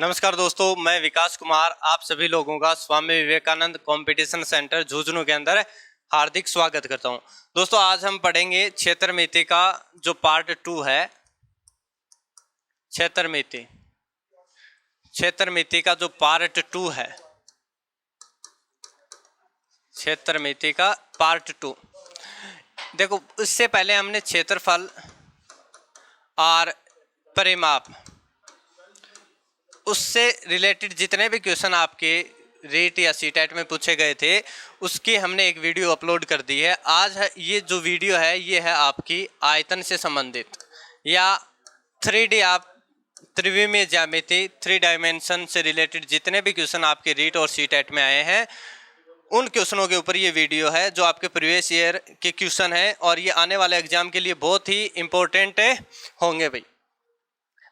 नमस्कार दोस्तों, मैं विकास कुमार आप सभी लोगों का स्वामी विवेकानंद कंपटीशन सेंटर झुंझुनू के अंदर हार्दिक स्वागत करता हूं। दोस्तों, आज हम पढ़ेंगे क्षेत्रमिति का जो पार्ट 2 है। क्षेत्रमिति का जो पार्ट 2 है, क्षेत्रमिति का पार्ट 2। देखो, इससे पहले हमने क्षेत्रफल और परिमाप, उससे रिलेटेड जितने भी क्वेश्चन आपके रीट या सीटेट में पूछे गए थे उसकी हमने एक वीडियो अपलोड कर दी है। आज ये जो वीडियो है ये है आपकी आयतन से संबंधित या 3D आप त्रिविमीय ज्यामिति 3 डायमेंशन से रिलेटेड जितने भी क्वेश्चन आपके रीट और सीटेट में आए हैं उन क्वेश्चनों के ऊपर ये वीडियो है, जो आपके प्रीवियस ईयर के क्वेश्चन है और ये आने वाले एग्जाम के लिए बहुत ही इंपॉर्टेंट होंगे भाई।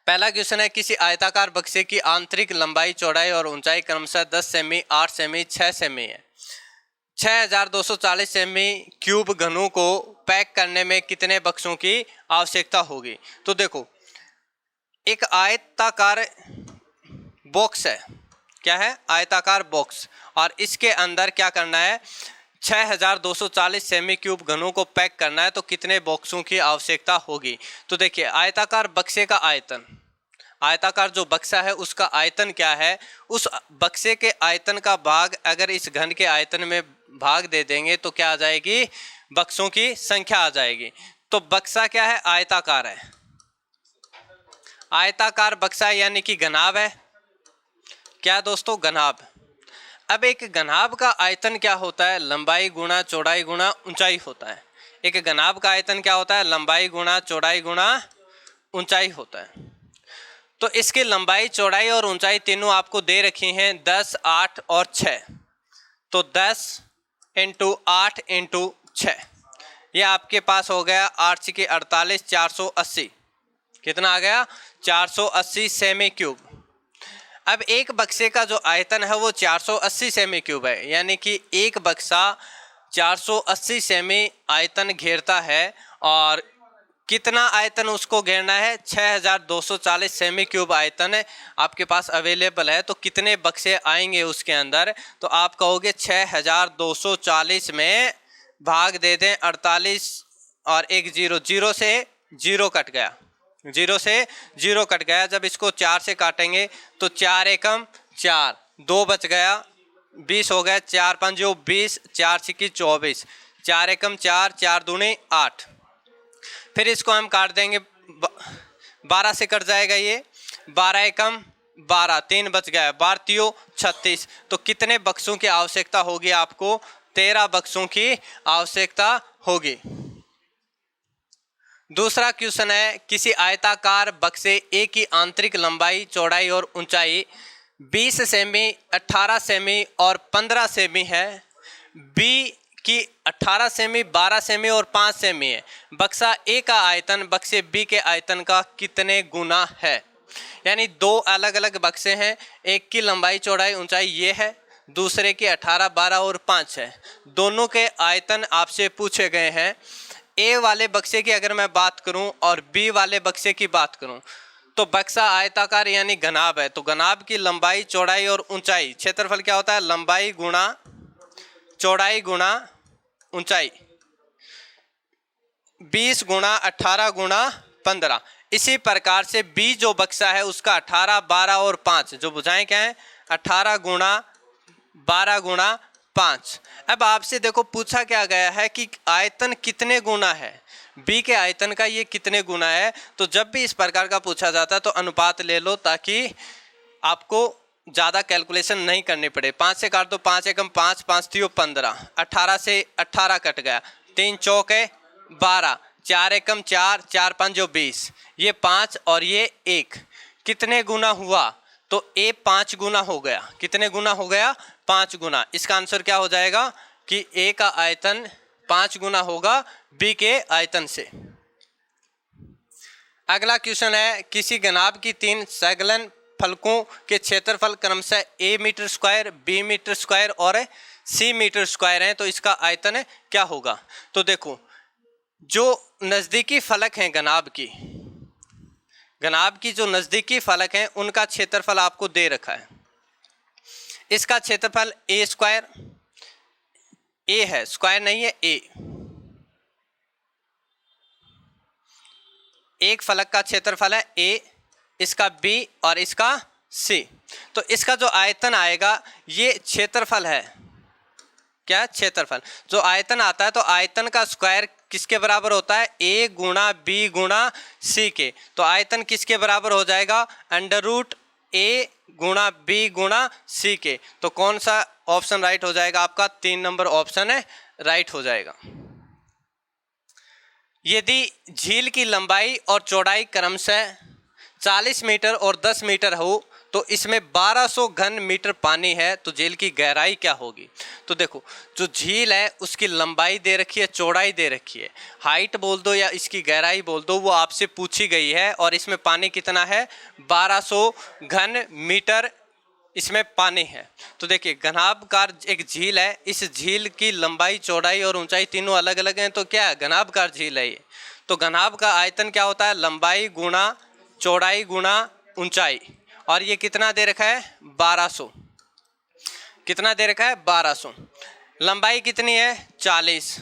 पहला क्वेश्चन है, किसी आयताकार बक्से की आंतरिक लंबाई, चौड़ाई और ऊंचाई क्रमशः 10 सेमी, 8 सेमी, 6 सेमी है। 6240 सेमी क्यूब घनों को पैक करने में कितने बक्सों की आवश्यकता होगी? तो देखो, एक आयताकार बॉक्स है। क्या है? आयताकार बॉक्स। और इसके अंदर क्या करना है? 6240 सेमी क्यूब घनों को पैक करना है, तो कितने बॉक्सों की आवश्यकता होगी? तो देखिए, आयताकार बक्से का आयतन, आयताकार जो बक्सा है उसका आयतन क्या है, उस बक्से के आयतन का भाग अगर इस घन के आयतन में भाग दे देंगे तो क्या आ जाएगी? बक्सों की संख्या आ जाएगी। तो बक्सा क्या है? आयताकार है। आयताकार बक्सा यानी कि घनाभ है। क्या दोस्तों? घनाभ। अब एक घनाभ का आयतन क्या होता है? लंबाई गुणा चौड़ाई गुणा ऊंचाई होता है। एक घनाभ का आयतन क्या होता है? लंबाई गुणा चौड़ाई गुणा ऊंचाई होता है। तो इसकी लंबाई, चौड़ाई और ऊंचाई तीनों आपको दे रखी हैं, 10, 8 और 6। तो 10 × 8 × 6, ये आपके पास हो गया 8 × 48, 480। कितना आ गया? 480 सेमी क्यूब। अब एक बक्से का जो आयतन है वो 480 सेमी क्यूब है, यानी कि एक बक्सा 480 सेमी आयतन घेरता है। और कितना आयतन उसको घेरना है? 6240 सेमी क्यूब आयतन आपके पास अवेलेबल है। तो कितने बक्से आएंगे उसके अंदर? तो आप कहोगे 6240 में भाग दे दें 48 और एक जीरो, जीरो से जीरो कट गया, जीरो से जीरो कट गया। जब इसको 4 से काटेंगे तो 4 एकम 4, 2 बच गया, 20 हो गया, 4 पंजो 20, 4 छिक्की 24, 4 एकम 4, 4 दूनी 8। फिर इसको हम काट देंगे, 12 से कट जाएगा ये, 12 एकम 12, 3 बच गया, 12 तियो 36। तो कितने बक्सों की आवश्यकता होगी आपको? 13 बक्सों की आवश्यकता होगी। दूसरा क्वेश्चन है, किसी आयताकार बक्से ए की आंतरिक लंबाई, चौड़ाई और ऊंचाई 20 सेमी, 18 सेमी और 15 सेमी है। बी की 18 सेमी, 12 सेमी और 5 सेमी है। बक्सा ए का आयतन बक्से बी के आयतन का कितने गुना है? यानी दो अलग अलग बक्से हैं, एक की लंबाई, चौड़ाई, ऊंचाई ये है, दूसरे की 18, 12 और 5 है। दोनों के आयतन आपसे पूछे गए हैं। ए वाले बक्से की अगर मैं बात करूं और बी वाले बक्से की बात करूं, तो बक्सा आयताकार यानी घनाभ है। तो घनाभ की लंबाई, चौड़ाई और ऊंचाई, क्षेत्रफल क्या होता है? लंबाई गुणा चौड़ाई गुणा ऊंचाई, 20 गुणा 18 गुणा 15। इसी प्रकार से बी जो बक्सा है उसका 18, 12 और 5 जो भुजाएं क्या है? 18 गुणा 12 गुणा 5। अब आपसे देखो पूछा क्या गया है कि आयतन कितने गुना है, बी के आयतन का ये कितने गुना है। तो जब भी इस प्रकार का पूछा जाता है तो अनुपात ले लो, ताकि आपको ज़्यादा कैलकुलेशन नहीं करनी पड़े। 5 से काट दो, 5 एकम 5, 5 तियो 15, 18 से 18 कट गया, 3 चौके 12, 4 एकम 4, 4 पंजो 20, ये 5 और ये 1 कितने गुना हुआ? तो ए 5 गुना हो गया। कितने गुना हो गया? 5 गुना। इसका आंसर क्या हो जाएगा कि ए का आयतन 5 गुना होगा बी के आयतन से। अगला क्वेश्चन है, किसी घनाभ की 3 संलग्न फलकों के क्षेत्रफल क्रमशः A metre square, B metre square और सी मीटर स्क्वायर हैं, तो इसका आयतन क्या होगा? तो देखो, जो नज़दीकी फलक हैं घनाभ की, घनाभ की जो नज़दीकी फलक हैं उनका क्षेत्रफल आपको दे रखा है। इसका क्षेत्रफल ए स्क्वायर, ए है स्क्वायर नहीं है, ए, एक फलक का क्षेत्रफल है ए, इसका बी और इसका सी। तो इसका जो आयतन आएगा ये क्षेत्रफल है, क्या क्षेत्रफल। जो आयतन आता है तो आयतन का स्क्वायर किसके बराबर होता है, ए गुणा बी गुणा सी के। तो आयतन किसके बराबर हो जाएगा, अंडर रूट ए गुणा बी गुणा सी के। तो कौन सा ऑप्शन राइट हो जाएगा आपका, 3 नंबर ऑप्शन है राइट हो जाएगा। यदि झील की लंबाई और चौड़ाई क्रमशः 40 मीटर और 10 मीटर हो तो इसमें 1200 घन मीटर पानी है, तो झील की गहराई क्या होगी। तो देखो जो झील है उसकी लंबाई दे रखी है, चौड़ाई दे रखी है, हाइट बोल दो या इसकी गहराई बोल दो, वो आपसे पूछी गई है। और इसमें पानी कितना है, 1200 घन मीटर इसमें पानी है। तो देखिए घनाभकार एक झील है, इस झील की लंबाई चौड़ाई और ऊंचाई तीनों अलग अलग हैं, तो क्या है, घनाभकार झील है ये। तो घनाभ का आयतन क्या होता है, लंबाई गुणा चौड़ाई गुणा ऊंचाई, और ये कितना दे रखा है, 1200। कितना दे रखा है, 1200। लंबाई कितनी है, 40,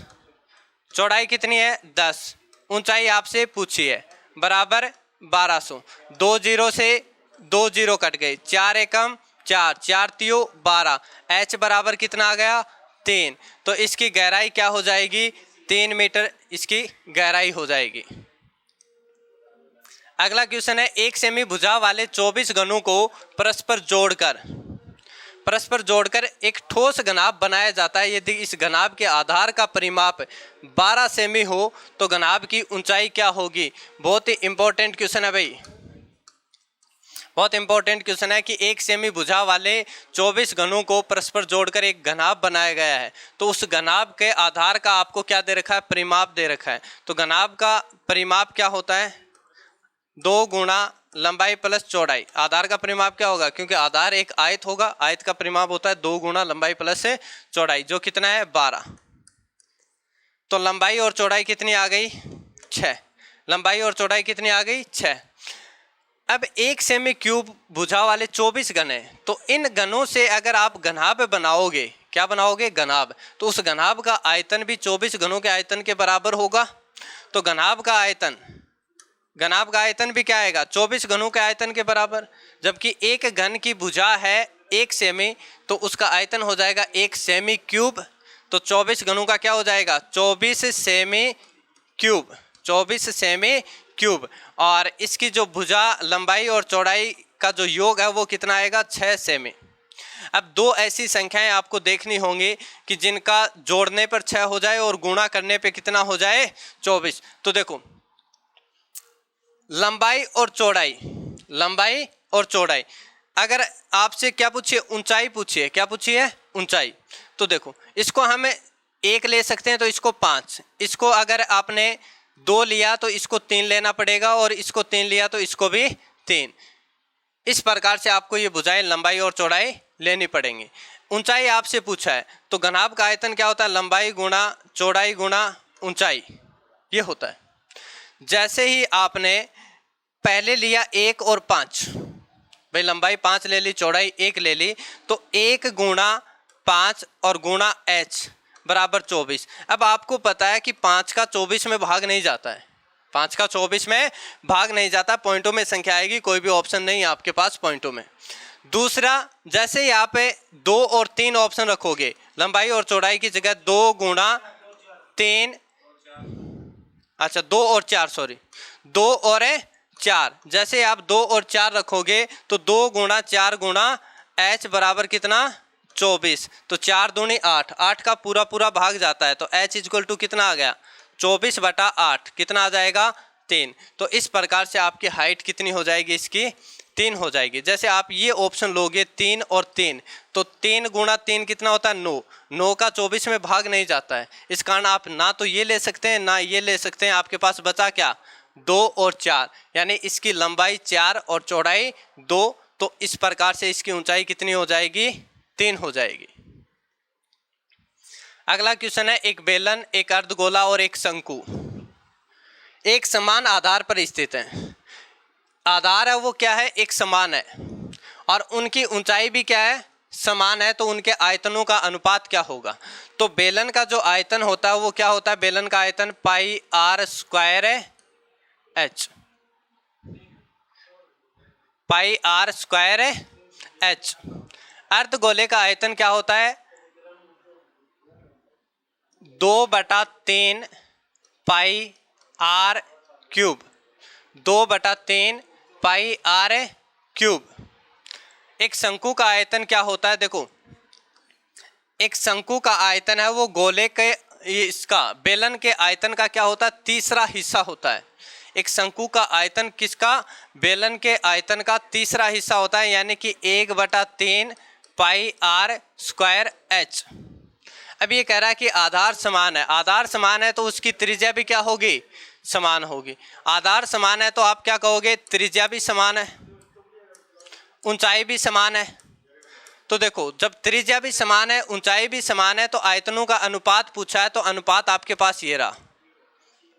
चौड़ाई कितनी है, 10, ऊंचाई आपसे पूछी है, बराबर 1200। 2 जीरो से 2 जीरो कट गए, 4 एकम 4, 4 तियो 12, एच बराबर कितना आ गया, 3। तो इसकी गहराई क्या हो जाएगी, 3 मीटर इसकी गहराई हो जाएगी। अगला क्वेश्चन है, एक सेमी भुजा वाले 24 घनों को परस्पर जोड़कर एक ठोस घनाभ बनाया जाता है। यदि इस घनाभ के आधार का परिमाप 12 सेमी हो तो घनाभ की ऊंचाई क्या होगी। बहुत ही इंपॉर्टेंट क्वेश्चन है भाई, बहुत इंपॉर्टेंट क्वेश्चन है कि एक सेमी भुजा वाले 24 घनों को परस्पर जोड़कर एक घनाभ बनाया गया है, तो उस घनाभ के आधार का आपको क्या दे रखा है, परिमाप दे रखा है। तो घनाभ का परिमाप क्या होता है, 2 गुणा लंबाई प्लस चौड़ाई। आधार का परिमाप क्या होगा, क्योंकि आधार एक आयत होगा, आयत का परिमाप होता है 2 गुणा लंबाई प्लस चौड़ाई, जो कितना है, 12। तो लंबाई और चौड़ाई कितनी आ गई, 6। लंबाई और चौड़ाई कितनी आ गई, 6। अब एक सेमी क्यूब भुजा वाले 24 घन है, तो इन घनों से अगर आप घनाभ बनाओगे, क्या बनाओगे, घनाभ, तो उस घनाभ का आयतन भी 24 घनों के आयतन के बराबर होगा। तो घनाभ का आयतन भी क्या आएगा, 24 घनों के आयतन के बराबर। जबकि एक घन की भुजा है 1 सेमी, तो उसका आयतन हो जाएगा 1 सेमी क्यूब। तो 24 घनों का क्या हो जाएगा, 24 सेमी क्यूब, 24 सेमी क्यूब। और इसकी जो भुजा लंबाई और चौड़ाई का जो योग है वो कितना आएगा, 6 सेमी। अब 2 ऐसी संख्याएं आपको देखनी होंगी कि जिनका जोड़ने पर 6 हो जाए और गुणा करने पे कितना हो जाए, 24। तो देखो लंबाई और चौड़ाई, अगर आपसे क्या पूछिए, ऊंचाई पूछिए, क्या पूछिए, ऊंचाई। तो देखो इसको हम 1 ले सकते हैं, तो इसको 5, इसको अगर आपने 2 लिया तो इसको 3 लेना पड़ेगा, और इसको 3 लिया तो इसको भी 3। इस प्रकार से आपको ये भुजाएं लंबाई और चौड़ाई लेनी पड़ेंगी। ऊंचाई आपसे पूछा है, तो घनाभ का आयतन क्या होता है, लंबाई गुणा चौड़ाई गुणा ऊंचाई, ये होता है। जैसे ही आपने पहले लिया 1 और 5, भाई लंबाई 5 ले ली, चौड़ाई 1 ले ली, तो 1 गुणा 5 और गुणा h बराबर 24। अब आपको पता है कि 5 का 24 में भाग नहीं जाता है, 5 का 24 में भाग नहीं जाता, पॉइंटों में संख्या आएगी, कोई भी ऑप्शन नहीं है आपके पास पॉइंटों में। दूसरा, जैसे ही आप 2 और 3 ऑप्शन रखोगे, लंबाई और चौड़ाई की जगह 2 गुणा 3, अच्छा 2 और 4, सॉरी 2 और 4, जैसे आप 2 और 4 रखोगे तो 2 गुणा 4 गुणा h बराबर कितना, 24। तो 4 दूनी 8, 8 का पूरा पूरा भाग जाता है, तो h इक्वल टू कितना आ गया, 24/8, कितना आ जाएगा, 3। तो इस प्रकार से आपकी हाइट कितनी हो जाएगी, इसकी 3 हो जाएगी। जैसे आप ये ऑप्शन लोगे 3 और 3, तो 3 गुणा 3 कितना होता है, 9, 9 का 24 में भाग नहीं जाता है, इस कारण आप ना तो ये ले सकते हैं ना ये ले सकते हैं, आपके पास बचा क्या, 2 और 4, यानी इसकी लंबाई 4 और चौड़ाई 2। तो इस प्रकार से इसकी ऊंचाई कितनी हो जाएगी, 3 हो जाएगी। अगला क्वेश्चन है, एक बेलन, एक अर्धगोला और एक शंकु एक समान आधार पर स्थित है। आधार है वो क्या है, एक समान है, और उनकी ऊंचाई भी क्या है, समान है, तो उनके आयतनों का अनुपात क्या होगा। तो बेलन का जो आयतन होता है वो क्या होता है, बेलन का आयतन pi r square h, pi r square h. अर्धगोले का आयतन क्या होता है, 2/3 pi r cube, 2/3 pi r cube. एक शंकु का आयतन क्या होता है, देखो एक शंकु का आयतन है वो गोले के, इसका बेलन के आयतन का क्या होता है, तीसरा हिस्सा होता है। एक शंकु का आयतन किसका, बेलन के आयतन का तीसरा हिस्सा होता है, यानी कि 1/3 पाई आर स्क्वायर एच। अब ये कह रहा है कि आधार समान है, आधार समान है तो उसकी त्रिज्या भी क्या होगी, समान होगी। आधार समान है तो आप क्या कहोगे, त्रिज्या भी समान है, ऊंचाई भी समान है। तो देखो जब त्रिज्या भी समान है, ऊंचाई भी समान है, तो आयतनों का अनुपात पूछा है, तो अनुपात आपके पास ये रहा,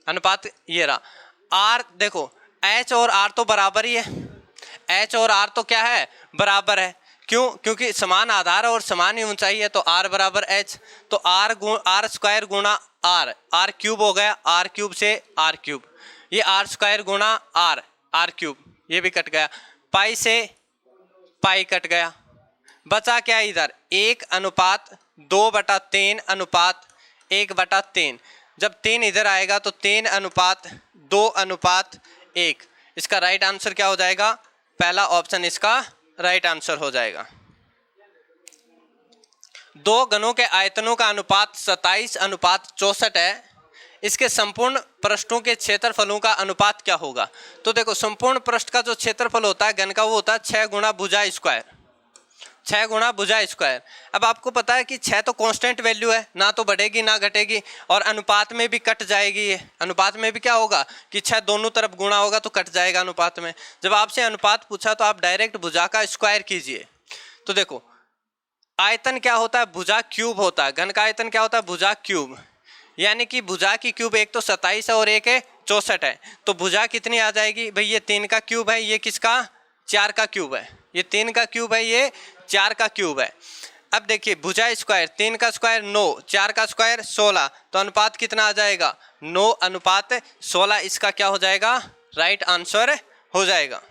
अनुपात ये रहा। आर देखो एच और आर तो बराबर ही है, एच और आर तो क्या है, बराबर है। क्यों, क्योंकि समान आधार और समान ही ऊंचाई है, तो आर बराबर एच, तो आर स्क्वायर गुणा आर, आर क्यूब हो गया, आर क्यूब से आर क्यूब, ये आर स्क्वायर गुणा आर, आर क्यूब, ये भी कट गया, पाई से पाई कट गया, बचा क्या इधर, 1/2/3 अनुपात 1/3। जब 3 इधर आएगा तो 3:2:1। इसका राइट आंसर क्या हो जाएगा, पहला ऑप्शन इसका राइट आंसर हो जाएगा। दो घनों के आयतनों का अनुपात 27:64 है, इसके संपूर्ण पृष्ठों के क्षेत्रफलों का अनुपात क्या होगा। तो देखो संपूर्ण पृष्ठ का जो क्षेत्रफल होता है घन का वो होता है 6 गुणा भुजा स्क्वायर, 6 गुणा भुजा स्क्वायर। अब आपको पता है कि 6 तो कांस्टेंट वैल्यू है, ना तो बढ़ेगी ना घटेगी, और अनुपात में भी कट जाएगी, ये अनुपात में भी क्या होगा कि 6 दोनों तरफ गुणा होगा तो कट जाएगा अनुपात में। जब आपसे अनुपात पूछा तो आप डायरेक्ट भुजा का स्क्वायर कीजिए। तो देखो आयतन क्या होता है, भुजा क्यूब होता है, घन का आयतन क्या होता है, भुजा क्यूब, यानी कि भुजा की क्यूब एक तो 27 है और एक है 64 है, तो भुजा कितनी आ जाएगी भाई, ये 3 का क्यूब है, ये किसका 4 का क्यूब है, ये 3 का क्यूब है, ये 4 का क्यूब है। अब देखिए भुजा स्क्वायर, 3 का स्क्वायर 9, 4 का स्क्वायर 16, तो अनुपात कितना आ जाएगा, 9:16, इसका क्या हो जाएगा, राइट आंसर हो जाएगा।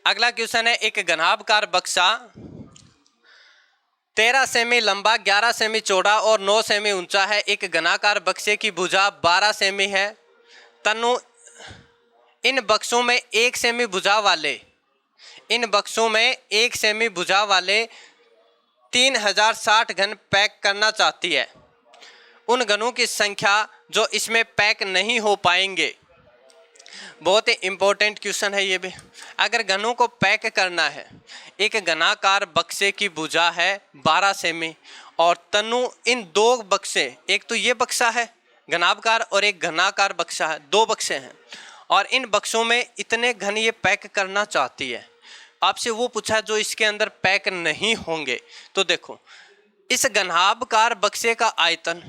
अगला क्वेश्चन है, एक घनाभकार बक्सा 13 सेमी लंबा, 11 सेमी चौड़ा और 9 सेमी ऊंचा है। एक घनाकार बक्से की भुजा 12 सेमी है, तनु इन बक्सों में 1 सेमी भुजा वाले, इन बक्सों में 1 सेमी भुजा वाले 3060 घन पैक करना चाहती है। उन घनों की संख्या जो इसमें पैक नहीं हो पाएंगे। बहुत ही इंपॉर्टेंट क्वेश्चन है ये भी। अगर घनों को पैक करना है, एक घनाकार बक्से की भुजा है 12 सेमी और तनु इन 2 बक्से, एक तो ये बक्सा है घनाभकार और एक घनाकार बक्सा है, 2 बक्से हैं, और इन बक्सों में इतने घन ये पैक करना चाहती है। आपसे वो पूछा जो इसके अंदर पैक नहीं होंगे। तो देखो इस घनाभकार बक्से का आयतन,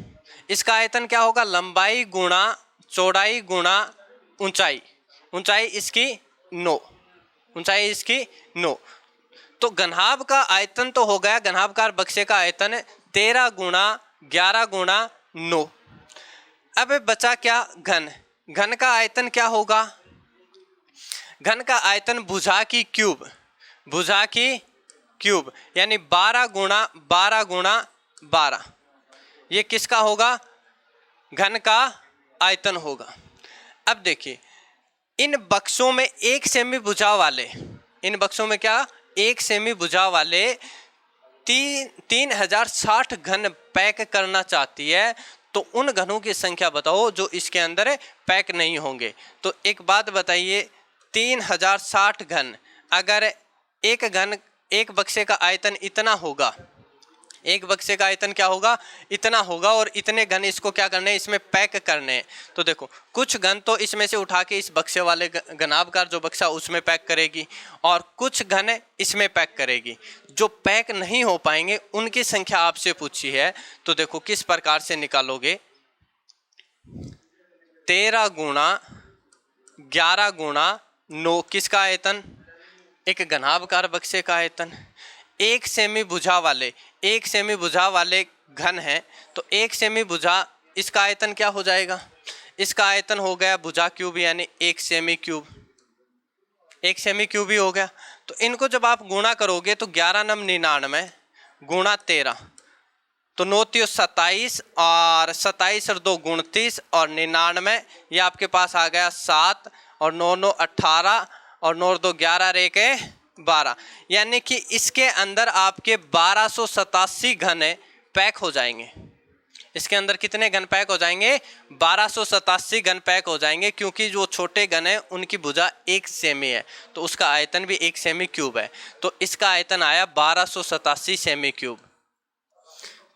इसका आयतन क्या होगा, लंबाई गुणा चौड़ाई गुणा ऊंचाई, ऊंचाई इसकी 9, ऊंचाई इसकी 9। तो घनाभ का आयतन तो हो गया, घनाभकार बक्से का आयतन 13 गुणा 11 गुणा 9। अब बचा क्या, घन, घन का आयतन क्या होगा, घन का आयतन भुजा की क्यूब, भुजा की क्यूब, यानी 12 गुणा 12 गुणा 12, ये किसका होगा, घन का आयतन होगा। अब देखिए इन बक्सों में 1 सेमी भुजा वाले, इन बक्सों में क्या 1 सेमी भुजा वाले 3060 घन पैक करना चाहती है। तो उन घनों की संख्या बताओ जो इसके अंदर पैक नहीं होंगे। तो एक बात बताइए, 3060 घन, अगर एक बक्से का आयतन इतना होगा, एक बक्से का आयतन क्या होगा, इतना होगा, और इतने घन इसको क्या करने, इसमें पैक करने। तो देखो कुछ घन तो इसमें से उठा के इस बक्से वाले घनाभकार जो बक्सा उसमें पैक करेगी, और कुछ घन इसमें पैक करेगी। जो पैक नहीं हो पाएंगे उनकी संख्या आपसे पूछी है। तो देखो किस प्रकार से निकालोगे, 13 गुणा 11 गुणा 9 किसका आयतन, एक घनाभकार बक्से का आयतन। एक सेमी भुजा वाले घन है, तो एक सेमी भुजा इसका आयतन क्या हो जाएगा, इसका आयतन हो गया भुजा क्यूब यानी एक सेमी क्यूब ही हो गया। तो इनको जब आप गुणा करोगे तो 11 नम 99 गुणा 13, तो 9 3 27 और 27 और 2 29 और 99, ये आपके पास आ गया 7 और 9 9 18 और 9 2 11 और 1 12, यानी कि इसके अंदर आपके 1287 घन पैक हो जाएंगे। इसके अंदर कितने घन पैक हो जाएंगे, 1287 घन पैक हो जाएंगे, क्योंकि जो छोटे घन है उनकी भुजा 1 सेमी है, तो उसका आयतन भी 1 सेमी क्यूब है। तो इसका आयतन आया 1287 सेमी क्यूब।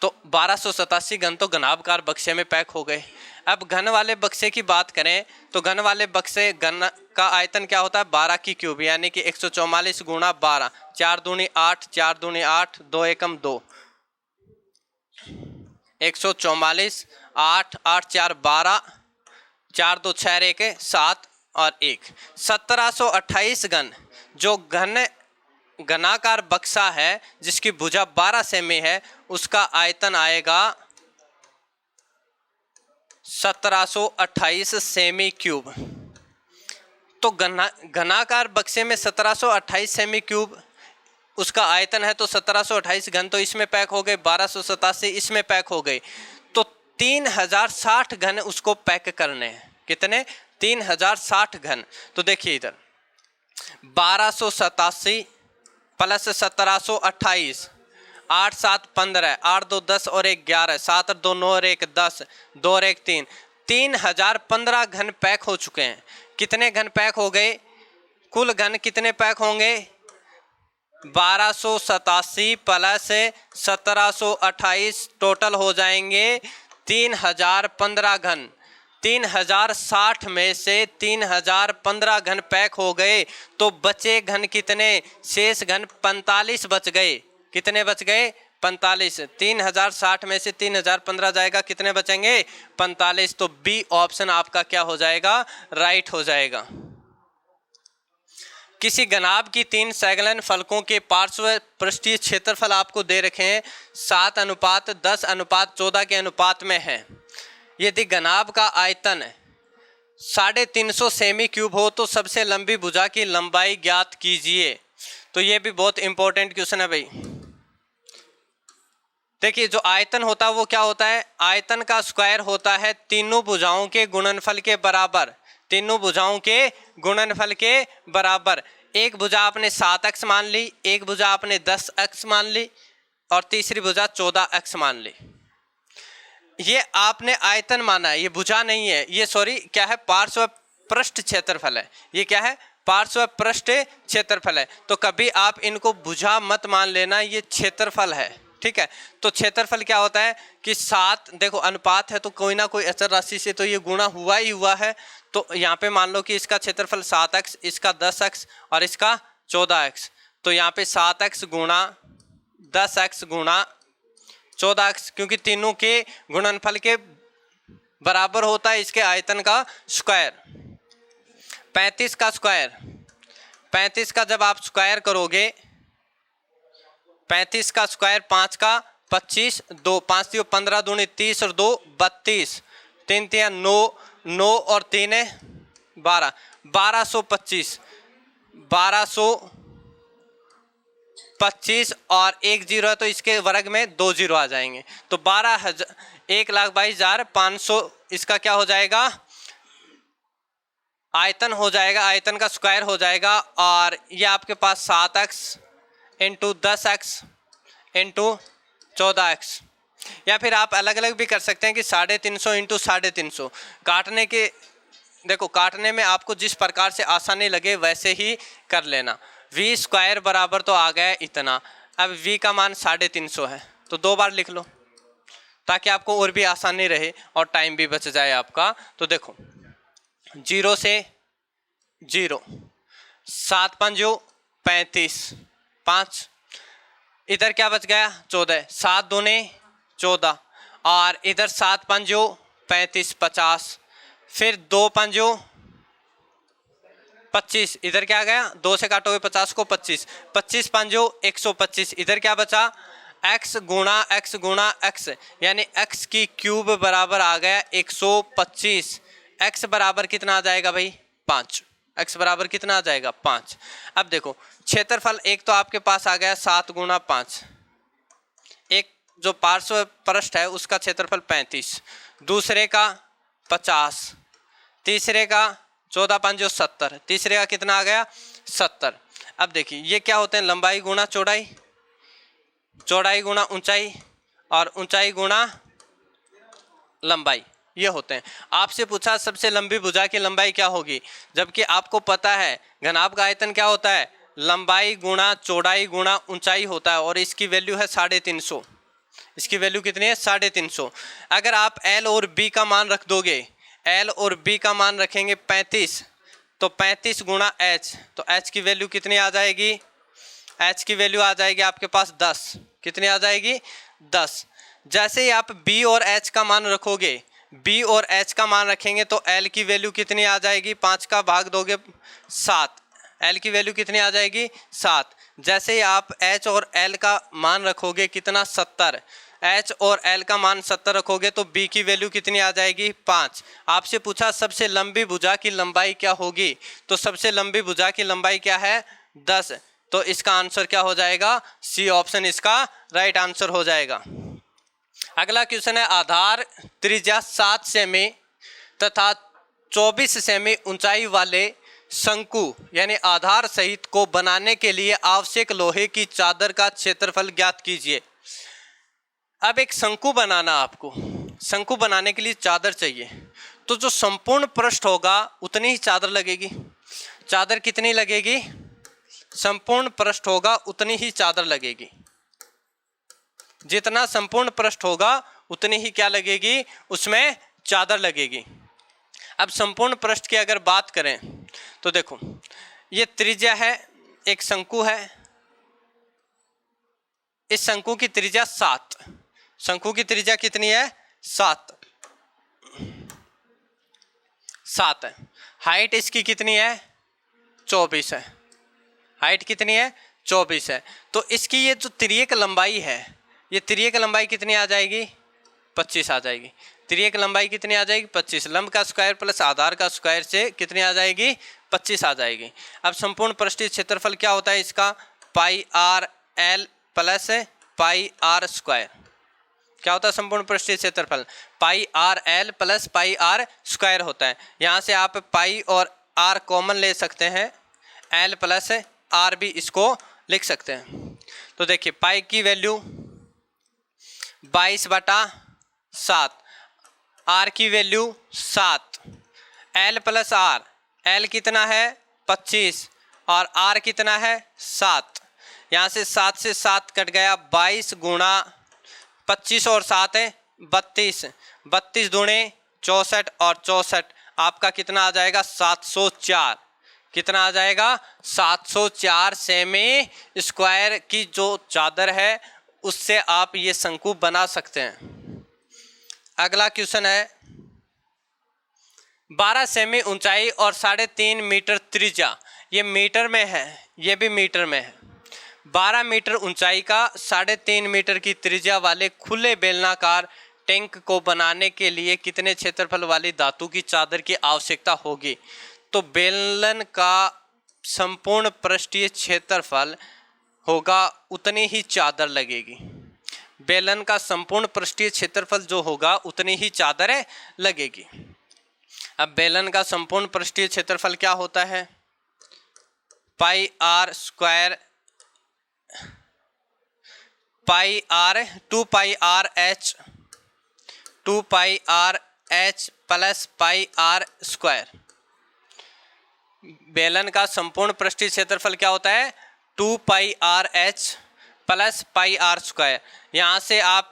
तो 1287 घन तो घनाभकार बक्से में पैक हो गए। अब घन वाले बक्से की बात करें तो घन वाले बक्से घन का आयतन क्या होता है, 12 की क्यूब यानी कि 144 गुणा 12, 4 दूनी 8, 4 दूनी 8, 2 एकम 2, 144, 8 8 4 12, 4 2 6 1 7 और 1 1728 घन। जो घनाकार बक्सा है जिसकी भुजा 12 सेमी है, उसका आयतन आएगा 1728 सेमी क्यूब। तो घनाकार बक्से में 1728 सेमी क्यूब उसका आयतन है, तो 1728 घन तो इसमें पैक हो गए, 1287 इसमें पैक हो गए, तो 3060 घन उसको पैक करने हैं। कितने, 3060 घन। तो देखिए इधर 1287 प्लस 1728, 8 7 15, 8 2 10 और 1 11, 7 2 9 और 1 10, 2 और 1 3, 3015 घन पैक हो चुके हैं। कितने घन पैक हो गए, कुल घन कितने पैक होंगे, 1287 प्लस 1728 टोटल हो जाएंगे 3015 घन। 3060 में से 3015 घन पैक हो गए, तो बचे घन कितने, शेष घन 45 बच गए। कितने बच गए, 45। 3060 में से 3015 जाएगा, कितने बचेंगे, 45। तो बी ऑप्शन आपका क्या हो जाएगा, राइट हो जाएगा। किसी घनाभ की 3 सैगलन फलकों के पार्श्व पृष्ठीय क्षेत्रफल आपको दे रखे हैं 7:10:14 के अनुपात में है। यदि घनाभ का आयतन 350 सेमी क्यूब हो तो सबसे लंबी भुजा की लंबाई ज्ञात कीजिए। तो ये भी बहुत इंपॉर्टेंट क्वेश्चन है भाई। देखिए जो आयतन होता है वो क्या होता है, आयतन का स्क्वायर होता है तीनों भुजाओं के गुणनफल के बराबर। तीनों भुजाओं के गुणनफल के बराबर। एक भुजा आपने 7x मान ली, एक भुजा आपने 10x मान ली और तीसरी भुजा 14x मान ली। ये आपने आयतन माना है, ये भुजा नहीं है, ये सॉरी क्या है, पार्श्व पृष्ठ क्षेत्रफल है। ये क्या है, पार्श्व पृष्ठ क्षेत्रफल है। तो कभी आप इनको भुजा मत मान लेना, ये क्षेत्रफल है, ठीक है। तो क्षेत्रफल क्या होता है कि 7, देखो अनुपात है तो कोई ना कोई अचर राशि से तो ये गुणा हुआ ही हुआ है। तो यहाँ पे मान लो कि इसका क्षेत्रफल 7x, इसका 10x और इसका 14x। तो यहाँ पे 7x गुणा 10x गुणा 14x, क्योंकि तीनों के गुणनफल के बराबर होता है इसके आयतन का स्क्वायर। 35 का स्क्वायर, 35 का जब आप स्क्वायर करोगे, 35 का स्क्वायर 5 का 25, 2 5 3 15 दूनी 30 और 2 32, 3 3 9 9 और 3 12, 1225, 1225 और 1 जीरो है तो इसके वर्ग में 2 जीरो आ जाएंगे। तो 1,22,500 इसका क्या हो जाएगा, आयतन हो जाएगा, आयतन का स्क्वायर हो जाएगा। और ये आपके पास 7x into 10x into 14x, या फिर आप अलग अलग भी कर सकते हैं कि 350 इंटू 350। काटने के, देखो काटने में आपको जिस प्रकार से आसानी लगे वैसे ही कर लेना। v स्क्वायर बराबर तो आ गया इतना। अब v का मान 350 है तो 2 बार लिख लो ताकि आपको और भी आसानी रहे और टाइम भी बच जाए आपका। तो देखो 0 से 0, 7 5 35, 5 इधर क्या बच गया 14, 7 दूने 14 और इधर 7 5 35 50, फिर 2 5 25, इधर क्या आ गया, 2 से काटोगे 50 को 25, 25 पंजो 125, इधर क्या बचा x गुणा x, यानी x की क्यूब बराबर आ गया 125। x बराबर कितना आ जाएगा भाई 5, x बराबर कितना आ जाएगा 5। अब देखो क्षेत्रफल एक तो आपके पास आ गया 7 गुणा 5, एक जो पार्श्व पृष्ठ है उसका क्षेत्रफल 35, दूसरे का 50, तीसरे का 14 पंजो 70, तीसरे का कितना आ गया 70। अब देखिए ये क्या होते हैं, लंबाई गुणा चौड़ाई, चौड़ाई गुणा ऊंचाई और ऊंचाई गुणा लंबाई, ये होते हैं। आपसे पूछा सबसे लंबी भुजा की लंबाई क्या होगी, जबकि आपको पता है घनाभ का आयतन क्या होता है, लंबाई गुणा चौड़ाई गुणा ऊंचाई होता है, और इसकी वैल्यू है 350। इसकी वैल्यू कितनी है 350। अगर आप L और B का मान रख दोगे, L और B का मान रखेंगे 35, तो 35 गुणा H, तो H की वैल्यू कितनी आ जाएगी, H की वैल्यू आ जाएगी आपके पास 10। कितनी आ जाएगी 10। जैसे ही आप B और H का मान रखोगे, B और H का मान रखेंगे तो L की वैल्यू कितनी आ जाएगी, 5 का भाग दोगे 7, L की वैल्यू कितनी आ जाएगी 7। जैसे ही आप H और L का मान रखोगे कितना 70, H और L का मान 70 रखोगे तो B की वैल्यू कितनी आ जाएगी 5। आपसे पूछा सबसे लंबी भुजा की लंबाई क्या होगी, तो सबसे लंबी भुजा की लंबाई क्या है 10, तो इसका आंसर क्या हो जाएगा, सी ऑप्शन इसका राइट आंसर हो जाएगा। अगला क्वेश्चन है, आधार त्रिज्या 7 सेमी तथा 24 सेमी ऊंचाई वाले शंकु यानी आधार सहित को बनाने के लिए आवश्यक लोहे की चादर का क्षेत्रफल ज्ञात कीजिए। अब एक शंकु बनाना, आपको शंकु बनाने के लिए चादर चाहिए, तो जो संपूर्ण पृष्ठ होगा उतनी ही चादर लगेगी। चादर कितनी लगेगी, संपूर्ण पृष्ठ होगा उतनी ही चादर लगेगी। जितना संपूर्ण पृष्ठ होगा उतनी ही क्या लगेगी, उसमें चादर लगेगी। अब संपूर्ण पृष्ठ की अगर बात करें तो देखो ये त्रिज्या है, एक शंकु है, इस शंकु की त्रिज्या 7, शंकु की त्रिज्या कितनी है 7 है। हाइट इसकी कितनी है 24 है, हाइट कितनी है 24 है। तो इसकी ये जो तिर्यक लंबाई है, ये तिर्यक लंबाई कितनी आ जाएगी 25 आ जाएगी। तिर्यक लंबाई कितनी आ जाएगी 25, लंब का स्क्वायर प्लस आधार का स्क्वायर से कितनी आ जाएगी 25 आ जाएगी। अब संपूर्ण पृष्ठीय क्षेत्रफल क्या होता है इसका, pi r l plus pi r square. क्या होता है संपूर्ण पृष्ठीय क्षेत्रफल, pi r l plus pi r square होता है। यहाँ से आप पाई और आर कॉमन ले सकते हैं, एल प्लस आर भी इसको लिख सकते हैं। तो देखिए पाई की वैल्यू 22/7, आर की value 7, L plus R, L कितना है 25 और आर कितना है 7। यहाँ से 7 से 7 कट गया, 22 गुणा 25 और 7 है 32, 32 दूणे 64 और 64 आपका कितना आ जाएगा 704। कितना आ जाएगा 704 सेमी स्क्वायर की जो चादर है उससे आप ये शंकु बना सकते हैं। अगला क्वेश्चन है, 12 सेमी ऊंचाई और 3.5 मीटर त्रिज्या, ये मीटर में है, ये भी मीटर में है। 12 मीटर ऊंचाई का 3.5 मीटर की त्रिज्या वाले खुले बेलनाकार टैंक को बनाने के लिए कितने क्षेत्रफल वाली धातु की चादर की आवश्यकता होगी। तो बेलन का संपूर्ण पृष्ठीय क्षेत्रफल होगा उतनी ही चादर लगेगी। बेलन का संपूर्ण पृष्ठीय क्षेत्रफल जो होगा उतनी ही चादर लगेगी। अब बेलन का संपूर्ण पृष्ठीय क्षेत्रफल क्या होता है, pi r square, pi r 2 pi r h, 2 pi r h plus pi r square. बेलन का संपूर्ण पृष्ठीय क्षेत्रफल क्या होता है 2 pi r h plus pi r square. यहाँ से आप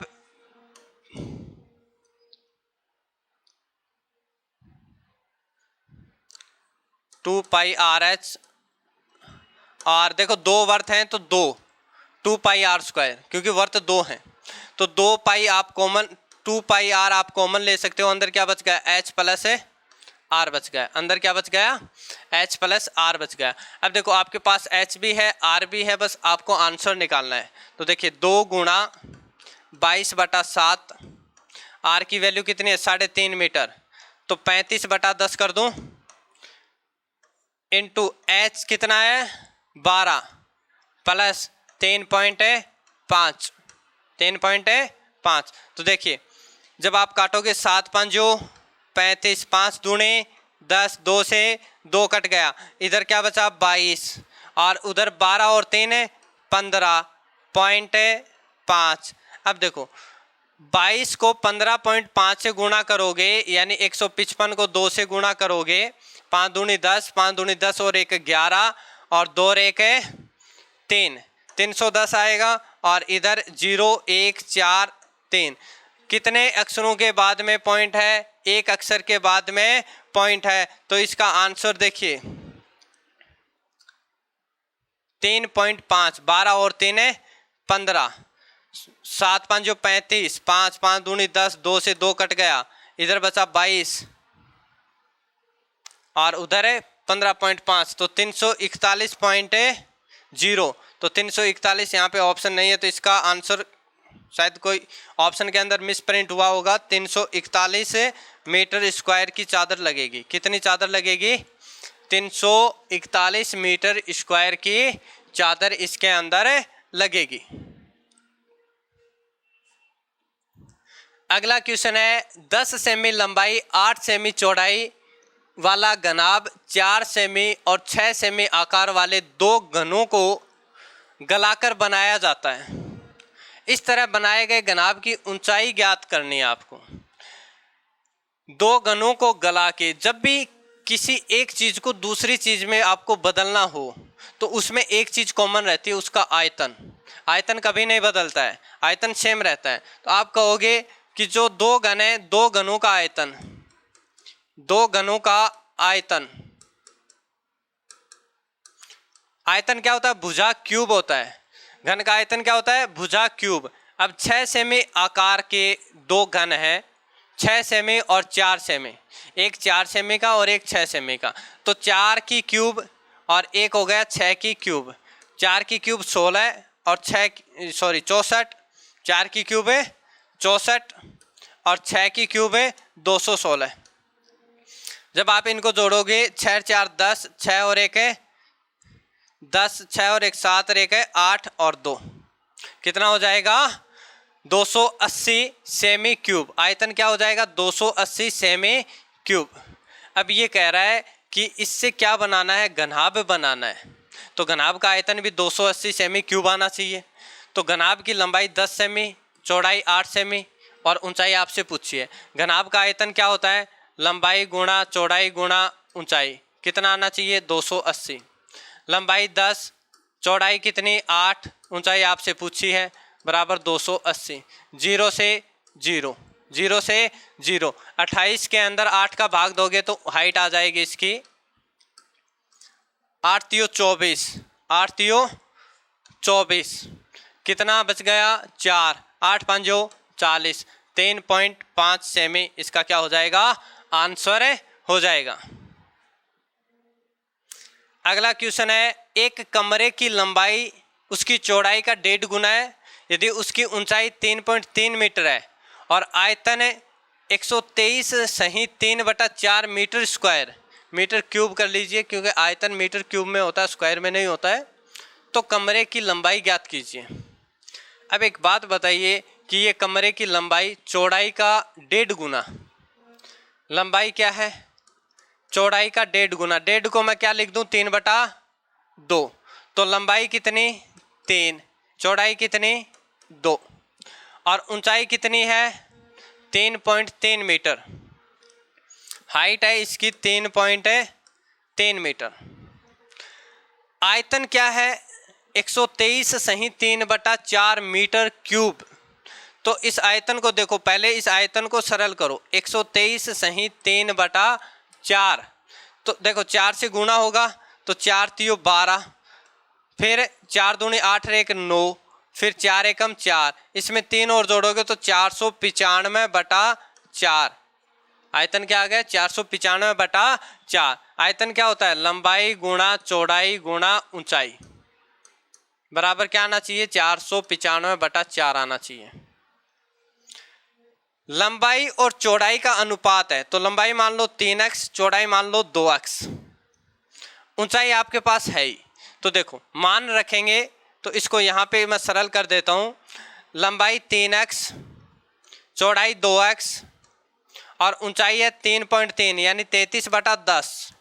टू पाई आर एच, और देखो दो वर्त हैं तो 2 पाई आर स्क्वायर, क्योंकि वर्त 2 हैं तो 2 पाई आप कॉमन, 2 पाई आर आप कॉमन ले सकते हो, अंदर क्या बच गया एच प्लस आर बच गया, अंदर क्या बच गया, एच प्लस आर बच गया। अब देखो आपके पास एच भी है आर भी है, बस आपको आंसर निकालना है। तो देखिए 2 गुणा 22/7, आर की वैल्यू कितनी है 3.5 मीटर, तो 35/10 कर दूं, इंटू एच कितना है 12 प्लस 3.5, 3.5। तो देखिए जब आप काटोगे 7 5 35, 5 दूने 10, 2 से 2 कट गया, इधर क्या बचा 22, और उधर 12 और 3 15.5। अब देखो 22 को 15.5 से गुणा करोगे, यानी 155 को 2 से गुणा करोगे, 5 दूनी 10, 5 दूनी 10 और 1 11, और 2 और 1 3, 310 आएगा। और इधर 0 1 4 3, कितने अक्षरों के बाद में पॉइंट है, एक अक्षर के बाद में पॉइंट है। तो इसका आंसर देखिए 3.5, 12 और 3 15, 7 5 35, 5 5 दूनी 10, 2 से 2 कट गया, इधर बचा 22 और उधर है 15.5, तो 341.0। तो 341 यहाँ पे ऑप्शन नहीं है, तो इसका आंसर शायद कोई ऑप्शन के अंदर मिस प्रिंट हुआ होगा। 341 मीटर स्क्वायर की चादर लगेगी। कितनी चादर लगेगी, 341 मीटर स्क्वायर की चादर इसके अंदर लगेगी। अगला क्वेश्चन है 10 सेमी लंबाई 8 सेमी चौड़ाई वाला घनाभ 4 सेमी और 6 सेमी आकार वाले 2 घनों को गलाकर बनाया जाता है। इस तरह बनाए गए घनाभ की ऊंचाई ज्ञात करनी है आपको। 2 घनों को गला के, जब भी किसी एक चीज को दूसरी चीज में आपको बदलना हो तो उसमें एक चीज कॉमन रहती है, उसका आयतन। आयतन कभी नहीं बदलता है, आयतन सेम रहता है। तो आप कहोगे कि जो 2 घन है, 2 घनों का आयतन, 2 घनों का आयतन, आयतन क्या होता है, भुजा क्यूब होता है। घन का आयतन क्या होता है, भुजा क्यूब। अब 6 सेमी आकार के 2 घन हैं, 6 सेमी और 4 सेमी, एक 4 सेमी का और एक 6 सेमी का। तो 4 की क्यूब और एक हो गया 6 की क्यूब। 4 की क्यूब 16 और 64, 4 की क्यूब है 64 और 6 की क्यूब है 216। जब आप इनको जोड़ोगे 6 4 10, 6 और 1 है 10, 6 और 1 7 और 1 है 8 और 2, कितना हो जाएगा 280 सेमी क्यूब। आयतन क्या हो जाएगा 280 सेमी क्यूब। अब ये कह रहा है कि इससे क्या बनाना है, घनाभ बनाना है। तो घनाभ का आयतन भी 280 सेमी क्यूब आना चाहिए। तो घनाभ की लंबाई 10 सेमी, चौड़ाई 8 सेमी और ऊंचाई आपसे पूछी है। घनाभ का आयतन क्या होता है, लंबाई गुणा चौड़ाई गुणा ऊंचाई, कितना आना चाहिए 280। लंबाई 10, चौड़ाई कितनी 8, ऊंचाई आपसे पूछी है, बराबर 280। 0 से 0, 0 से 0, 28 के अंदर 8 का भाग दोगे तो हाइट आ जाएगी इसकी 8 तियो 24, 8 तियो 24, कितना बच गया 4, 8 5 40, 3.5 सेमी इसका क्या हो जाएगा, आंसर हो जाएगा। अगला क्वेश्चन है, एक कमरे की लंबाई उसकी चौड़ाई का 1.5 गुना है यदि उसकी ऊंचाई 3.3 मीटर है और आयतन 123 सही 3/4 मीटर स्क्वायर, मीटर क्यूब कर लीजिए क्योंकि आयतन मीटर क्यूब में होता है, स्क्वायर में नहीं होता है। तो कमरे की लंबाई ज्ञात कीजिए। अब एक बात बताइए कि ये कमरे की लंबाई चौड़ाई का 1.5 गुना, लंबाई क्या है चौड़ाई का 1.5 गुना, 1.5 को मैं क्या लिख दूं 3/2। तो लंबाई कितनी 3, चौड़ाई कितनी 2 और ऊंचाई कितनी है 3.3 मीटर, हाइट है इसकी 3.3 मीटर। आयतन क्या है 123 सही 3/4 मीटर क्यूब। तो इस आयतन को देखो, पहले इस आयतन को सरल करो, 123 सही 3/4, तो देखो 4 से गुणा होगा तो 4 तियो 12, फिर 4 दूनी 8 और 1 9, फिर 4 एकम 4, इसमें 3 और जोड़ोगे तो 495/4, आयतन क्या आ गया 495/4। आयतन क्या होता है लंबाई गुणा चौड़ाई गुणा ऊंचाई, बराबर क्या आना चाहिए 495/4 आना चाहिए। लंबाई और चौड़ाई का अनुपात है, तो लंबाई मान लो 3x, चौड़ाई मान लो 2x, ऊंचाई आपके पास है ही। तो देखो मान रखेंगे तो इसको यहाँ पे मैं सरल कर देता हूँ। लंबाई 3x, चौड़ाई 2x और ऊंचाई है 3.3 यानी 33/10,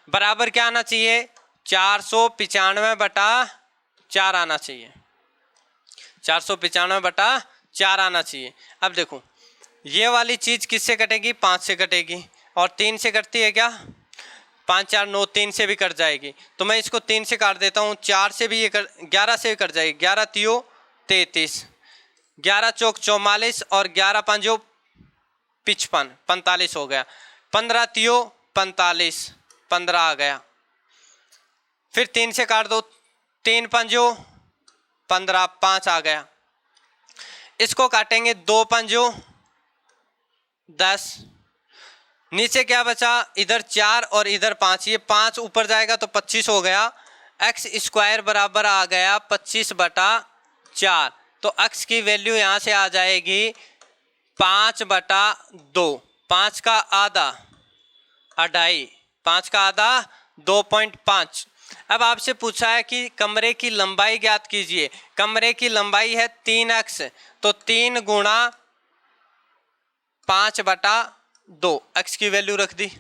बराबर क्या आना चाहिए 495/4 आना चाहिए, 495/4 आना चाहिए। अब देखो ये वाली चीज़ किससे कटेगी 5 से कटेगी, और 3 से कटती है क्या 5 4 9, 3 से भी कट जाएगी। तो मैं इसको 3 से काट देता हूँ, 4 से भी ये 11 से भी कट जाएगी, 11 तियो 33, 11 चौक 44 और 11 पंजो 55, 45 हो गया, 15 तियो 45, 15 आ गया। फिर 3 से काट दो, 3 पंजो 15, 5 आ गया। इसको काटेंगे 2 पंजो 10, नीचे क्या बचा इधर 4 और इधर 5, ये 5 ऊपर जाएगा तो 25 हो गया। x स्क्वायर बराबर आ गया 25/4। तो x की वैल्यू यहाँ से आ जाएगी 5/2, 5 का आधा 2.5, 5 का आधा 2.5। अब आपसे पूछा है कि कमरे की लंबाई ज्ञात कीजिए। कमरे की लंबाई है 3x, तो 3 गुणा 5/2, x की वैल्यू रख दी,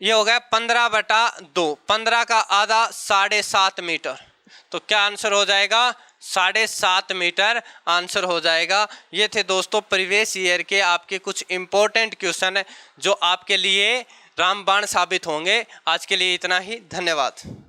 ये हो गया 15/2, 15 का आधा 7.5 मीटर। तो क्या आंसर हो जाएगा 7.5 मीटर आंसर हो जाएगा। ये थे दोस्तों प्रीवियस ईयर के आपके कुछ इंपॉर्टेंट क्वेश्चन जो आपके लिए रामबाण साबित होंगे। आज के लिए इतना ही, धन्यवाद।